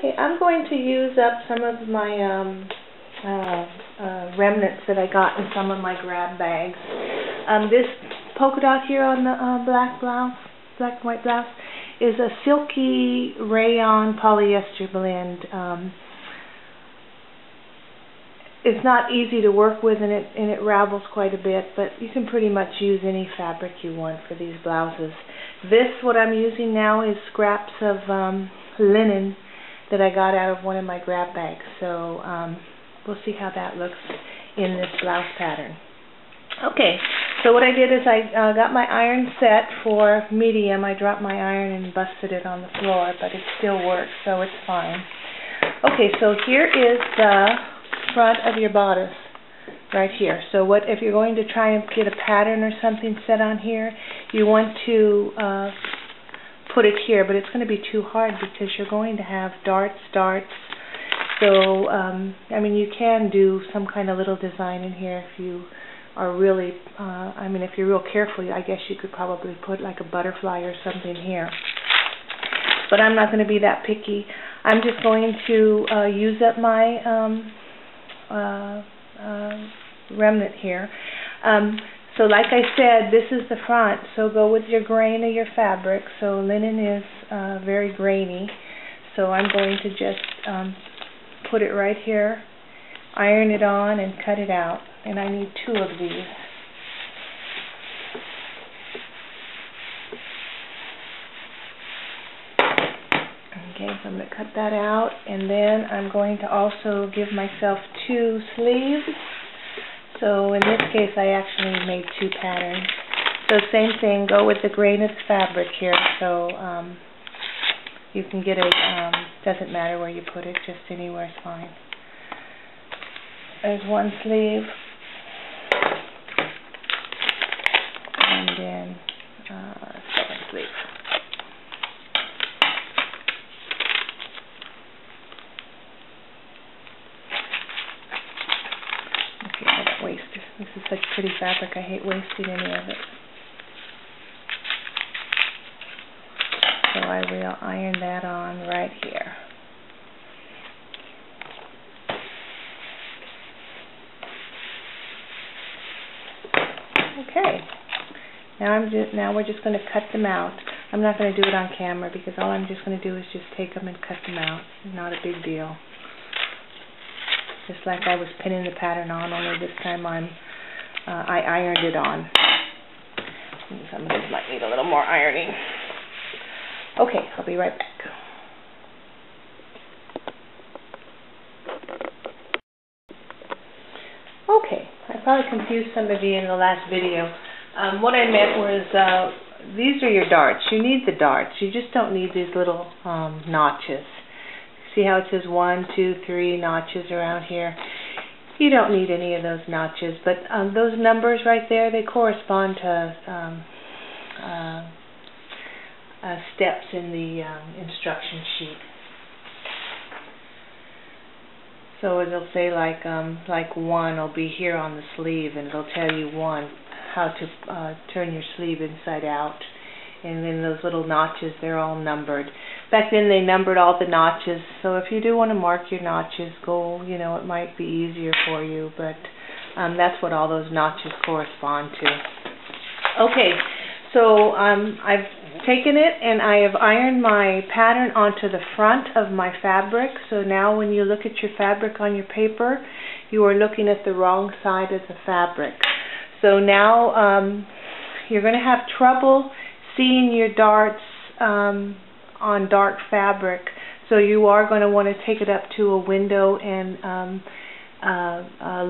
Okay, I'm going to use up some of my remnants that I got in some of my grab bags. This polka dot here on the black and white blouse, is a silky rayon polyester blend. It's not easy to work with, and it ravels quite a bit, but you can pretty much use any fabric you want for these blouses. What I'm using now is scraps of linen that I got out of one of my grab bags. So we'll see how that looks in this blouse pattern. Okay, so what I did is I got my iron set for medium. I dropped my iron and busted it on the floor, but it still works, so it's fine. Okay, so here is the front of your bodice right here. So if you're going to try and get a pattern or something set on here, you want to put it here, but it's going to be too hard because you're going to have darts. So I mean, you can do some kind of little design in here if you are really I mean, if you're real careful, I guess you could probably put like a butterfly or something here, but I'm not going to be that picky. I'm just going to use up my remnant here. So like I said, this is the front, so go with your grain of your fabric. So linen is very grainy, so I'm going to just put it right here, iron it on, and cut it out. And I need 2 of these. Okay, so I'm going to cut that out, and then I'm going to also give myself 2 sleeves. So in this case, I actually made 2 patterns. So same thing, go with the grain of the fabric here. So you can get doesn't matter where you put it, just anywhere is fine. There's 1 sleeve, and then 2nd sleeve. Okay, I don't waste this. This is such pretty fabric. I hate wasting any of it. So I will iron that on right here. Okay. Now we're just going to cut them out. I'm not going to do it on camera because all I'm just going to do is just take them and cut them out. Not a big deal. Just like I was pinning the pattern on, only this time I ironed it on. Some of these might need a little more ironing. Okay, I'll be right back. Okay, I probably confused some of you in the last video. What I meant was these are your darts. You need the darts. You just don't need these little notches. See how it says 1, 2, 3 notches around here? You don't need any of those notches, but those numbers right there, they correspond to steps in the instruction sheet. So it'll say like 1 will be here on the sleeve, and it'll tell you 1 how to turn your sleeve inside out. And then those little notches, they're all numbered. Back then they numbered all the notches, so if you do want to mark your notches, it might be easier for you, but that's what all those notches correspond to. Okay, so I've taken it and I have ironed my pattern onto the front of my fabric. So now when you look at your fabric on your paper, you are looking at the wrong side of the fabric. So now you're going to have trouble seeing your darts on dark fabric. So you are going to want to take it up to a window and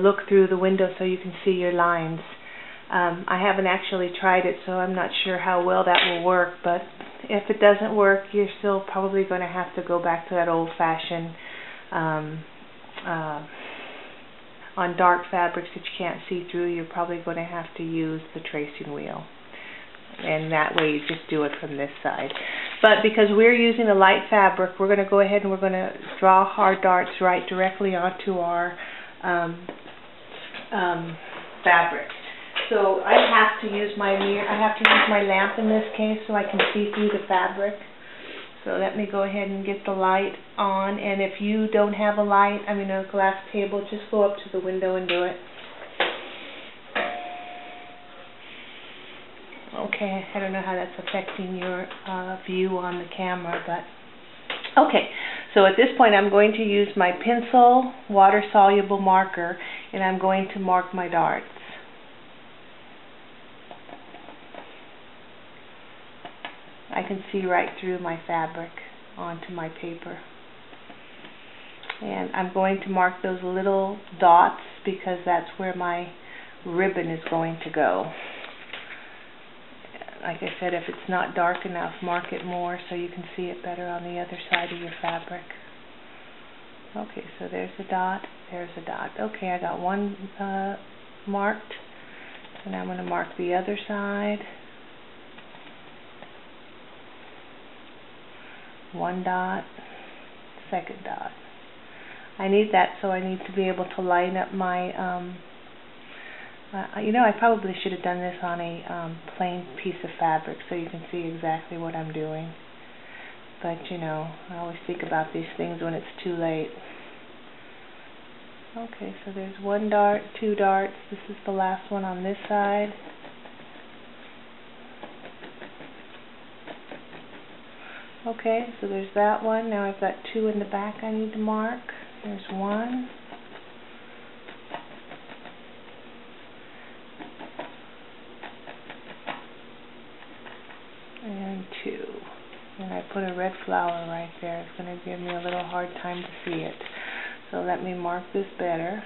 look through the window so you can see your lines. I haven't actually tried it, so I'm not sure how well that will work, but if it doesn't work, you're still probably going to have to go back to that old-fashioned on dark fabrics that you can't see through. You're probably going to have to use the tracing wheel, and that way you just do it from this side. But because we're using a light fabric, we're going to go ahead and we're going to draw our darts right directly onto our fabric. So I have to use my mirror. I have to use my lamp in this case so I can see through the fabric. So let me go ahead and get the light on, and if you don't have a light, a glass table, just go up to the window and do it. Okay, I don't know how that's affecting your view on the camera, but okay. So at this point I'm going to use my pencil water-soluble marker, and I'm going to mark my darts. I can see right through my fabric onto my paper. And I'm going to mark those little dots because that's where my ribbon is going to go. Like I said, if it's not dark enough, mark it more so you can see it better on the other side of your fabric. Okay, so there's a dot, there's a dot. Okay, I got one marked, and I'm going to mark the other side. One dot, second dot. I need that so I need to be able to line up my I probably should have done this on a plain piece of fabric so you can see exactly what I'm doing. But I always think about these things when it's too late. Okay, so there's one dart, two darts. This is the last one on this side. Okay, so there's that one. Now I've got two in the back I need to mark. There's one. And two. And I put a red flower right there. It's going to give me a little hard time to see it. So let me mark this better.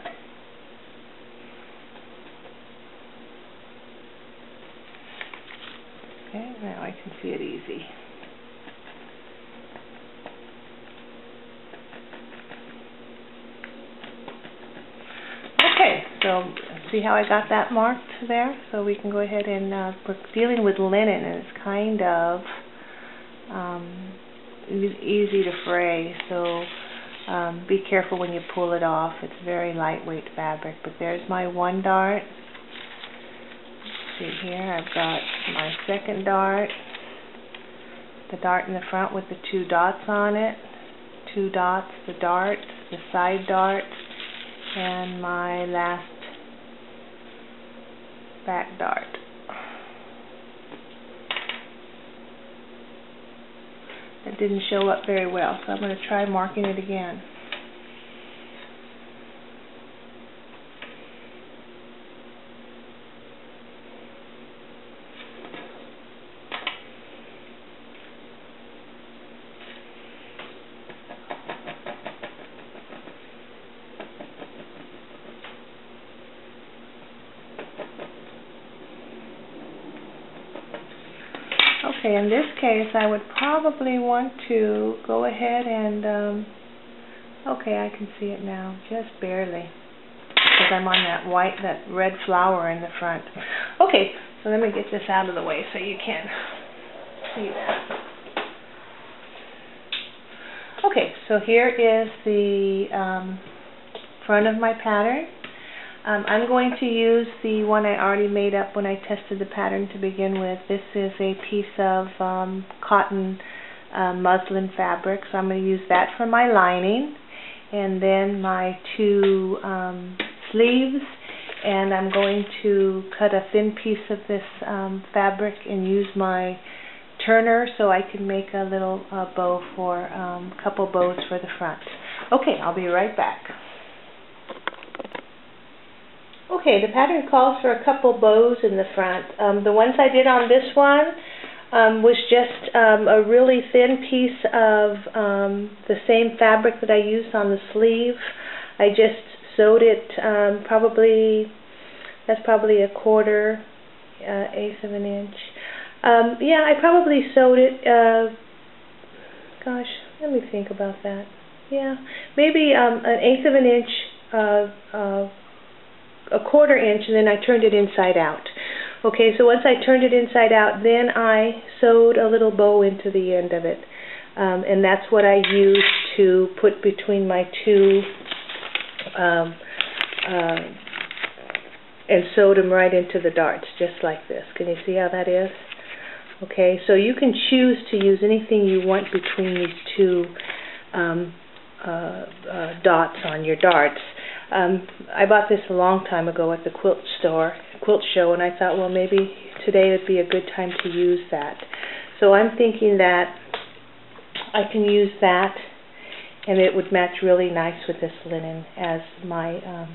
Okay, now I can see it easy. Okay, so see how I got that marked there? So we can go ahead and we're dealing with linen, and it's kind of easy to fray, so be careful when you pull it off. It's very lightweight fabric. But there's my one dart. See here, I've got my second dart, the dart in the front with the two dots on it, two dots, the dart, the side dart, and my last back dart. It didn't show up very well, so I'm going to try marking it again. Okay, in this case I would probably want to go ahead and, okay, I can see it now, just barely, because I'm on that red flower in the front. Okay, so let me get this out of the way so you can see that. Okay, so here is the front of my pattern. I'm going to use the one I already made up when I tested the pattern to begin with. This is a piece of cotton muslin fabric, so I'm going to use that for my lining, and then my two sleeves, and I'm going to cut a thin piece of this fabric and use my turner so I can make a little bow for a couple bows for the front. Okay, I'll be right back. Okay, the pattern calls for a couple bows in the front. The ones I did on this one was just a really thin piece of the same fabric that I used on the sleeve. I just sewed it that's probably a quarter, eighth of an inch. Yeah, I probably sewed it, gosh, let me think about that. Yeah, maybe an eighth of an inch, a quarter inch, and then I turned it inside out. Okay, so once I turned it inside out, then I sewed a little bow into the end of it. And that's what I used to put between my two, and sewed them right into the darts, just like this. Can you see how that is? Okay, so you can choose to use anything you want between these two dots on your darts. I bought this a long time ago at the quilt show, and I thought, well, maybe today would be a good time to use that. So I'm thinking that I can use that, and it would match really nice with this linen as my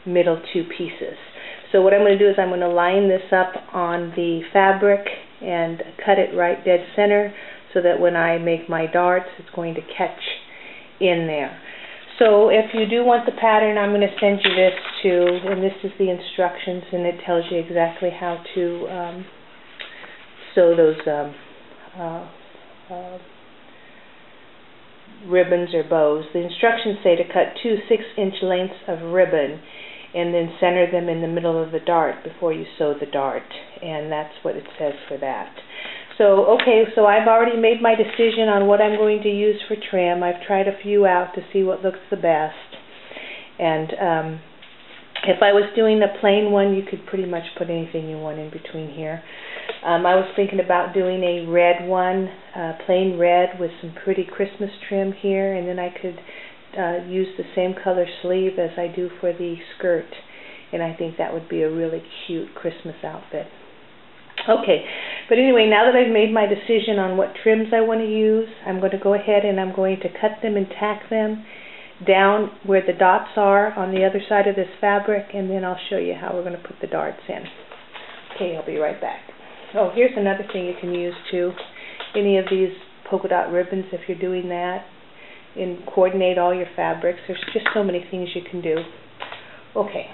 middle two pieces. So what I'm going to do is I'm going to line this up on the fabric and cut it right dead center so that when I make my darts, it's going to catch in there. So if you do want the pattern, I'm going to send you this too, and this is the instructions, and it tells you exactly how to sew those ribbons or bows. The instructions say to cut 2 6-inch lengths of ribbon and then center them in the middle of the dart before you sew the dart, and that's what it says for that. So, okay, so I've already made my decision on what I'm going to use for trim. I've tried a few out to see what looks the best, and if I was doing a plain one, you could pretty much put anything you want in between here. I was thinking about doing a red one, plain red with some pretty Christmas trim here, and then I could use the same color sleeve as I do for the skirt, and I think that would be a really cute Christmas outfit. Okay, but anyway, now that I've made my decision on what trims I want to use, I'm going to go ahead and I'm going to cut them and tack them down where the dots are on the other side of this fabric, and then I'll show you how we're going to put the darts in. Okay, I'll be right back. Oh, here's another thing you can use too. Any of these polka dot ribbons, if you're doing that, and coordinate all your fabrics. There's just so many things you can do. Okay.